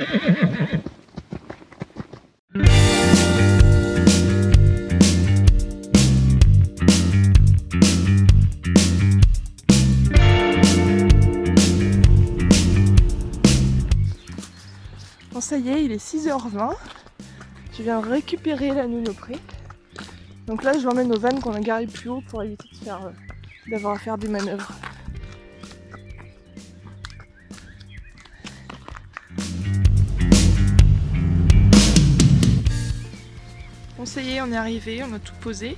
Bon, ça y est, il est 6h20. Je viens récupérer la nounopré. Donc là, je l'emmène au van qu'on a garé plus haut pour éviter d'avoir à faire des manœuvres. Bon, ça y est, on est arrivé, on a tout posé,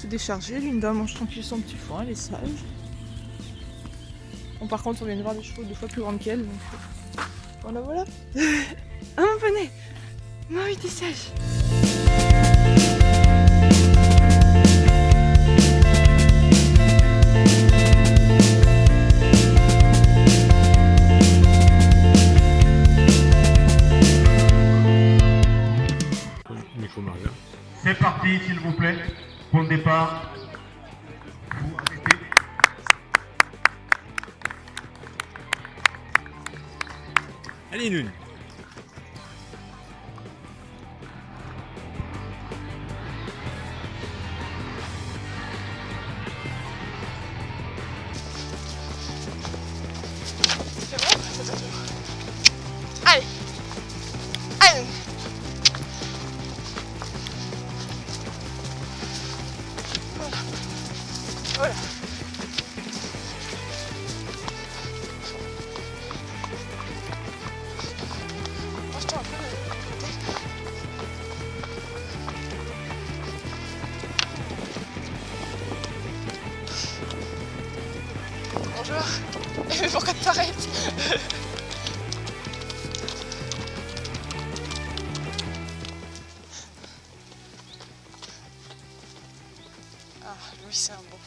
tout déchargé. Linda mange tranquille son petit foin, elle est sage. Bon, par contre, on vient de voir des chevaux 2 fois plus grandes qu'elle, donc voilà, voilà. Ah mon poney, non, il était sage. C'est parti, s'il vous plaît, pour le départ. Vous arrêtez. Allez, Lune. C'est bon, c'est à tour. Allez, allez. Voilà. Voilà. Range-toi un peu de côté. Bonjour. Mais pourquoi tu t'arrêtes? Ah, lui c'est un bon.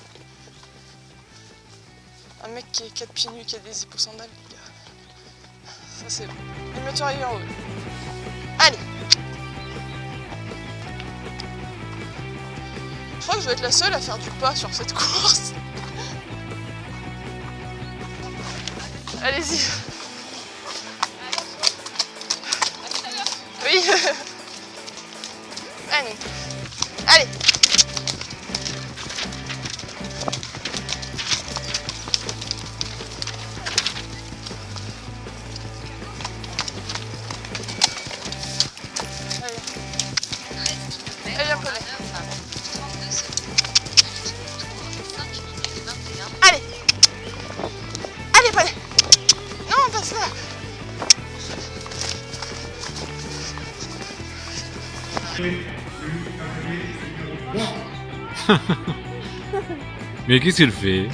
Un mec qui est 4 pieds nus, qui a des hippos sandales, les gars. Ça c'est bon. Il me arrivé en haut. Allez! Je crois que je vais être la seule à faire du pas sur cette course. Allez-y. Oui. Allez. Allez. Allez, un peu. Allez. Allez, pas. Non, passe là. Mais qu'est-ce qu'elle fait?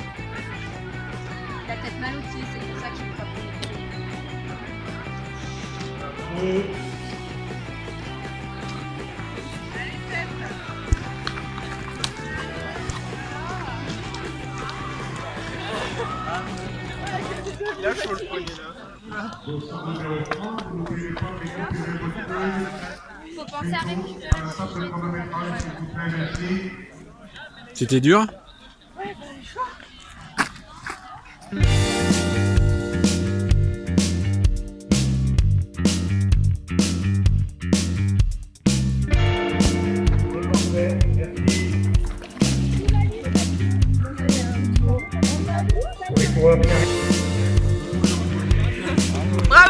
La tête mal aussi, c'est pour ça que je me frappe. Il a chaud le poignet là. Faut penser à récupérer le sujet. C'était dur? Bravo! Voilà,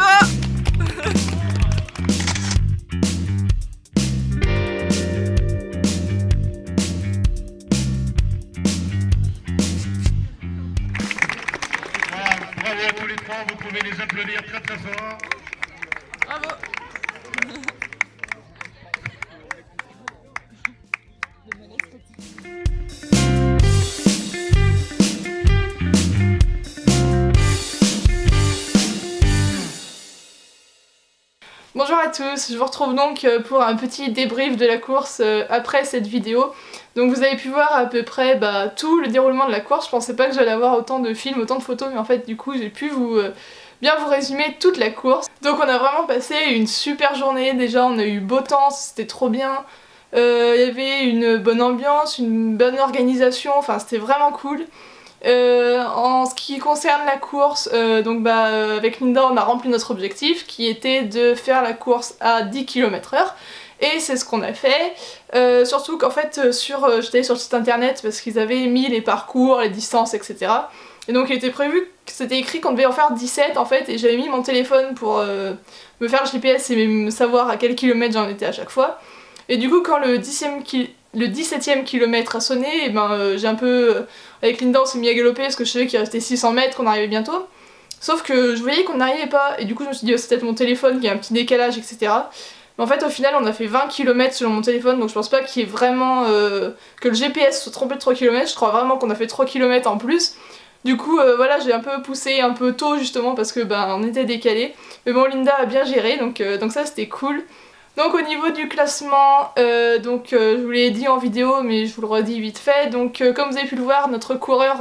bravo à tous les trois, vous pouvez les applaudir très très fort. Bravo! Bonjour à tous, je vous retrouve donc pour un petit débrief de la course après cette vidéo. Donc vous avez pu voir à peu près tout le déroulement de la course. Je pensais pas que j'allais avoir autant de films, autant de photos, mais en fait du coup j'ai pu bien vous résumer toute la course. Donc on a vraiment passé une super journée, déjà on a eu beau temps, c'était trop bien. Il y avait une bonne ambiance, une bonne organisation, enfin c'était vraiment cool. En ce qui concerne la course, avec Linda on a rempli notre objectif qui était de faire la course à 10 km/h et c'est ce qu'on a fait. Surtout qu'en fait j'étais allée sur le site internet parce qu'ils avaient mis les parcours, les distances, etc. Et donc il était prévu, c'était écrit qu'on devait en faire 17 en fait, et j'avais mis mon téléphone pour me faire le GPS et me savoir à quel kilomètre j'en étais à chaque fois. Et du coup quand le 17ème kilomètre a sonné, et j'ai un peu... avec Linda on s'est mis à galoper parce que je savais qu'il restait 600 mètres, qu'on arrivait bientôt. Sauf que je voyais qu'on n'arrivait pas, et du coup je me suis dit oh, c'est peut-être mon téléphone qui a un petit décalage, etc. Mais en fait au final on a fait 20 km selon mon téléphone, donc je pense pas qu'il y ait vraiment... que le GPS soit trompé de 3 km, je crois vraiment qu'on a fait 3 km en plus. Du coup voilà, j'ai un peu poussé un peu tôt justement parce que on était décalé. Mais bon, Linda a bien géré, donc ça c'était cool. Donc au niveau du classement, je vous l'ai dit en vidéo mais je vous le redis vite fait. Donc comme vous avez pu le voir, notre coureur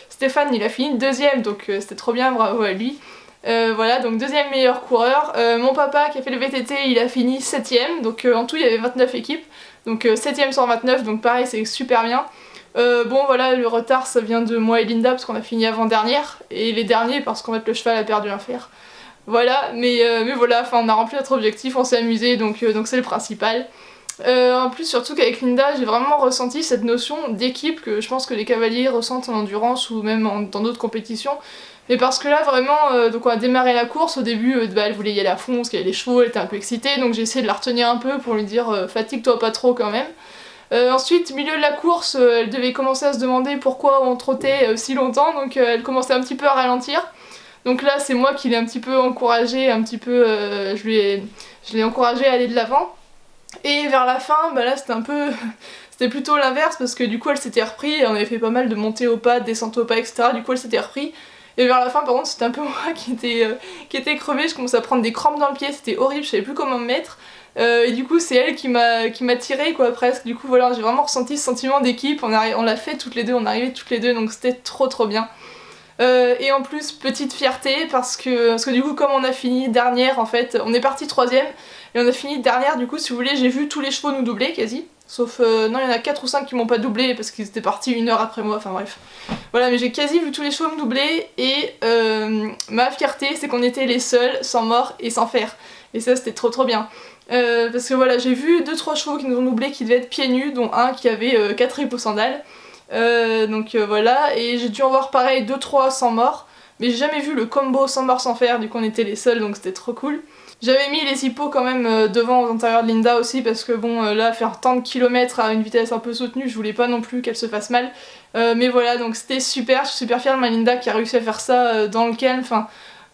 Stéphane il a fini deuxième, donc c'était trop bien, bravo à lui. Voilà, donc deuxième meilleur coureur. Mon papa qui a fait le VTT il a fini 7ème, donc en tout il y avait 29 équipes. Donc 7ème sur 29, donc pareil c'est super bien. Bon voilà, le retard ça vient de moi et Linda parce qu'on a fini avant-dernière, et les derniers parce qu'en fait le cheval a perdu un fer. Voilà, mais voilà, on a rempli notre objectif, on s'est amusé, donc c'est le principal. En plus, surtout qu'avec Linda, j'ai vraiment ressenti cette notion d'équipe que je pense que les cavaliers ressentent en endurance ou même dans d'autres compétitions. Mais parce que là, vraiment, donc on a démarré la course, au début, elle voulait y aller à fond parce qu'il y avait les chevaux, elle était un peu excitée, donc j'ai essayé de la retenir un peu pour lui dire fatigue-toi pas trop quand même. Ensuite, milieu de la course, elle devait commencer à se demander pourquoi on trottait si longtemps, donc elle commençait un petit peu à ralentir. Donc là c'est moi qui l'ai un petit peu encouragée, je l'ai encouragée à aller de l'avant. Et vers la fin, là c'était un peu... c'était plutôt l'inverse parce que du coup elle s'était repris, on avait fait pas mal de montées au pas, de descentes au pas, etc. Du coup elle s'était repris. Et vers la fin par contre c'était un peu moi qui était crevée, je commençais à prendre des crampes dans le pied, c'était horrible, je savais plus comment me mettre. Et du coup c'est elle qui m'a tirée quoi presque. Du coup voilà, j'ai vraiment ressenti ce sentiment d'équipe, on l'a fait toutes les deux, on arrivait toutes les deux, donc c'était trop bien. Et en plus petite fierté parce que du coup comme on a fini dernière en fait, on est parti 3ème et on a fini dernière, du coup si vous voulez j'ai vu tous les chevaux nous doubler quasi, sauf non il y en a 4 ou 5 qui m'ont pas doublé parce qu'ils étaient partis 1 heure après moi, enfin bref. Voilà, mais j'ai quasi vu tous les chevaux me doubler et ma fierté c'est qu'on était les seuls sans mort et sans fer, et ça c'était trop bien. Parce que voilà, j'ai vu 2-3 chevaux qui nous ont doublé qui devaient être pieds nus, dont un qui avait 4 rips aux sandales. Voilà, et j'ai dû en voir pareil 2-3 sans mort, mais j'ai jamais vu le combo sans mort sans fer, du coup on était les seuls donc c'était trop cool. J'avais mis les hippos quand même devant aux intérieurs de Linda aussi parce que bon là faire tant de kilomètres à une vitesse un peu soutenue, je voulais pas non plus qu'elle se fasse mal. Mais voilà, donc c'était super, je suis super fière de ma Linda qui a réussi à faire ça dans le calme. Enfin,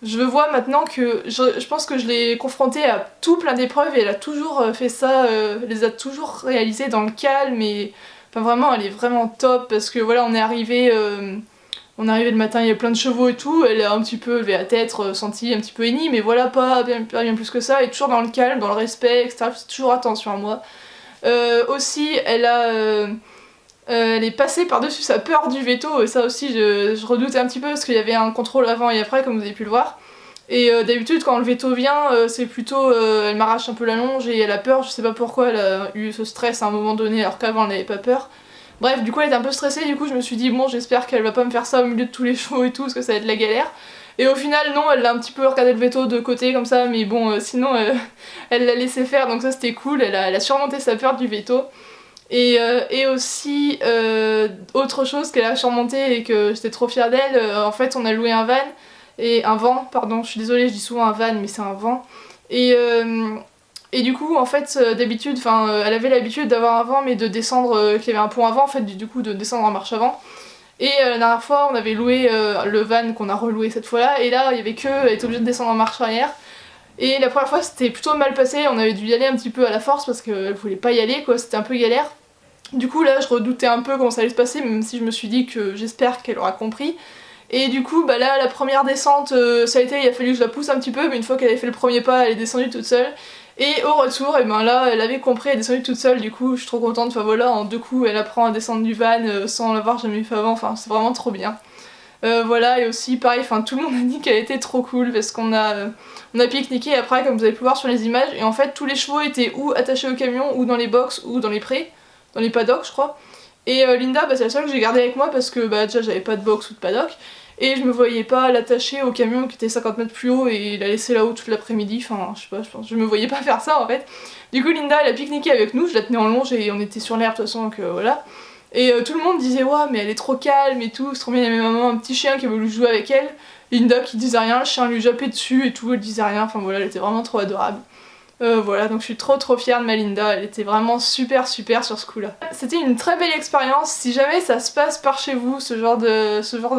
je vois maintenant que je pense que je l'ai confrontée à tout plein d'épreuves et elle a toujours fait ça, les a toujours réalisées dans le calme et... Enfin vraiment elle est vraiment top parce que voilà on est arrivé le matin, il y a plein de chevaux et tout, elle a un petit peu levé la tête, senti un petit peu hennie, mais voilà pas bien plus que ça, et toujours dans le calme, dans le respect, etc. Je fais toujours attention à moi. Aussi elle est passée par-dessus sa peur du veto, et ça aussi je redoutais un petit peu parce qu'il y avait un contrôle avant et après comme vous avez pu le voir. Et d'habitude quand le veto vient, c'est plutôt elle m'arrache un peu la longe et elle a peur, je sais pas pourquoi elle a eu ce stress à un moment donné alors qu'avant elle n'avait pas peur. Bref, du coup elle était un peu stressée, du coup je me suis dit bon j'espère qu'elle va pas me faire ça au milieu de tous les chevaux et tout parce que ça va être la galère. Et au final non, elle a un petit peu regardé le veto de côté comme ça, mais bon sinon elle l'a laissé faire, donc ça c'était cool, elle a surmonté sa peur du veto. Et aussi autre chose qu'elle a surmonté et que j'étais trop fière d'elle, en fait on a loué un van. Et un vent, pardon, je suis désolée, je dis souvent un van, mais c'est un vent. Et du coup, en fait, d'habitude, elle avait l'habitude d'avoir un vent, mais de descendre, qu'il y avait un pont avant, en fait, du coup, de descendre en marche avant. Et la dernière fois, on avait loué le van qu'on a reloué cette fois-là, et là, il y avait elle était obligée de descendre en marche arrière. Et la première fois, c'était plutôt mal passé, on avait dû y aller un petit peu à la force parce qu'elle voulait pas y aller, quoi, c'était un peu galère. Du coup, là, je redoutais un peu comment ça allait se passer, même si je me suis dit que j'espère qu'elle aura compris. Et du coup là la première descente ça a été, il a fallu que je la pousse un petit peu, mais une fois qu'elle avait fait le premier pas elle est descendue toute seule. Et au retour et là elle avait compris, elle est descendue toute seule, du coup je suis trop contente, enfin voilà, en 2 coups elle apprend à descendre du van sans l'avoir jamais fait avant, enfin c'est vraiment trop bien. Voilà, et aussi pareil, tout le monde a dit qu'elle était trop cool parce qu'on a pique-niqué après comme vous avez pu voir sur les images, et en fait tous les chevaux étaient ou attachés au camion ou dans les box ou dans les prés, dans les paddocks je crois. Et Linda, bah, c'est la seule que j'ai gardée avec moi parce que bah, déjà j'avais pas de box ou de paddock. Et je me voyais pas l'attacher au camion qui était 50 mètres plus haut et la laisser là-haut toute l'après-midi, enfin je sais pas, je me voyais pas faire ça en fait. Du coup Linda elle a pique-niqué avec nous, je la tenais en longe et on était sur l'air de toute façon donc voilà. Et tout le monde disait ouais mais elle est trop calme et tout, c'est trop bien, il y avait maman, un petit chien qui a voulu jouer avec elle. Linda qui disait rien, le chien lui jappait dessus et tout, elle disait rien, enfin voilà, elle était vraiment trop adorable. Voilà, donc je suis trop fière de ma Linda, elle était vraiment super sur ce coup-là. C'était une très belle expérience, si jamais ça se passe par chez vous, ce genre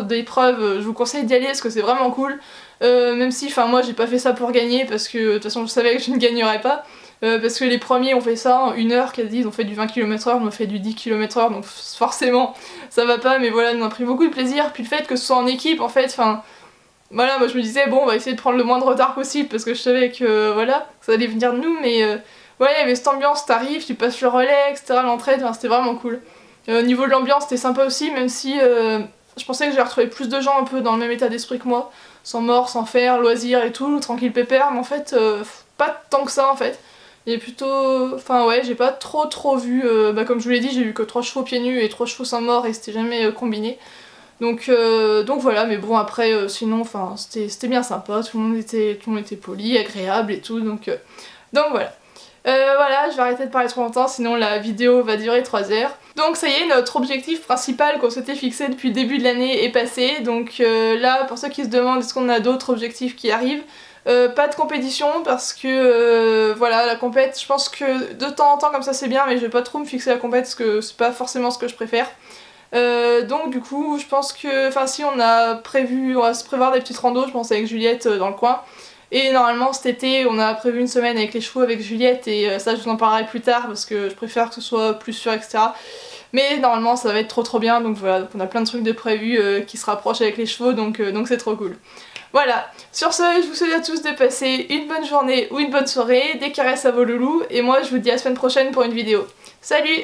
d'épreuve, je vous conseille d'y aller parce que c'est vraiment cool. Même si, enfin moi j'ai pas fait ça pour gagner parce que de toute façon je savais que je ne gagnerais pas. Parce que les premiers ont fait ça en 1 heure quasi, ils ont fait du 20 km/h, on a fait du 10 km/h, donc forcément ça va pas, mais voilà, on a pris beaucoup de plaisir. Puis le fait que ce soit en équipe en fait, enfin... Voilà, moi je me disais bon on va essayer de prendre le moins de retard possible parce que je savais que voilà, ça allait venir de nous, mais voilà, il y avait cette ambiance, t'arrives, tu passes le relais, etc. l'entraide, enfin, c'était vraiment cool. Au niveau de l'ambiance c'était sympa aussi, même si je pensais que j'allais retrouver plus de gens un peu dans le même état d'esprit que moi, sans mort, sans faire, loisirs et tout, tranquille pépère, mais en fait pas tant que ça en fait. Il y a plutôt... Enfin ouais, j'ai pas trop vu, bah comme je vous l'ai dit, j'ai vu que 3 chevaux pieds nus et 3 chevaux sans mort et c'était jamais combiné. Donc voilà, mais bon après sinon enfin c'était bien sympa, tout le monde était poli, agréable et tout, donc voilà. Voilà, je vais arrêter de parler trop longtemps, sinon la vidéo va durer 3 heures. Donc ça y est, notre objectif principal qu'on s'était fixé depuis le début de l'année est passé, donc là pour ceux qui se demandent est-ce qu'on a d'autres objectifs qui arrivent, pas de compétition parce que voilà, la compète, je pense que de temps en temps comme ça c'est bien, mais je vais pas trop me fixer la compète parce que c'est pas forcément ce que je préfère. Donc du coup je pense que, enfin si on va se prévoir des petites randos je pense avec Juliette dans le coin, et normalement cet été on a prévu une semaine avec les chevaux avec Juliette et ça je vous en parlerai plus tard parce que je préfère que ce soit plus sûr etc. Mais normalement ça va être trop bien, donc voilà, donc on a plein de trucs de prévus qui se rapprochent avec les chevaux, donc c'est trop cool. Voilà, sur ce je vous souhaite à tous de passer une bonne journée ou une bonne soirée, des caresses à vos loulous, et moi je vous dis à la semaine prochaine pour une vidéo. Salut!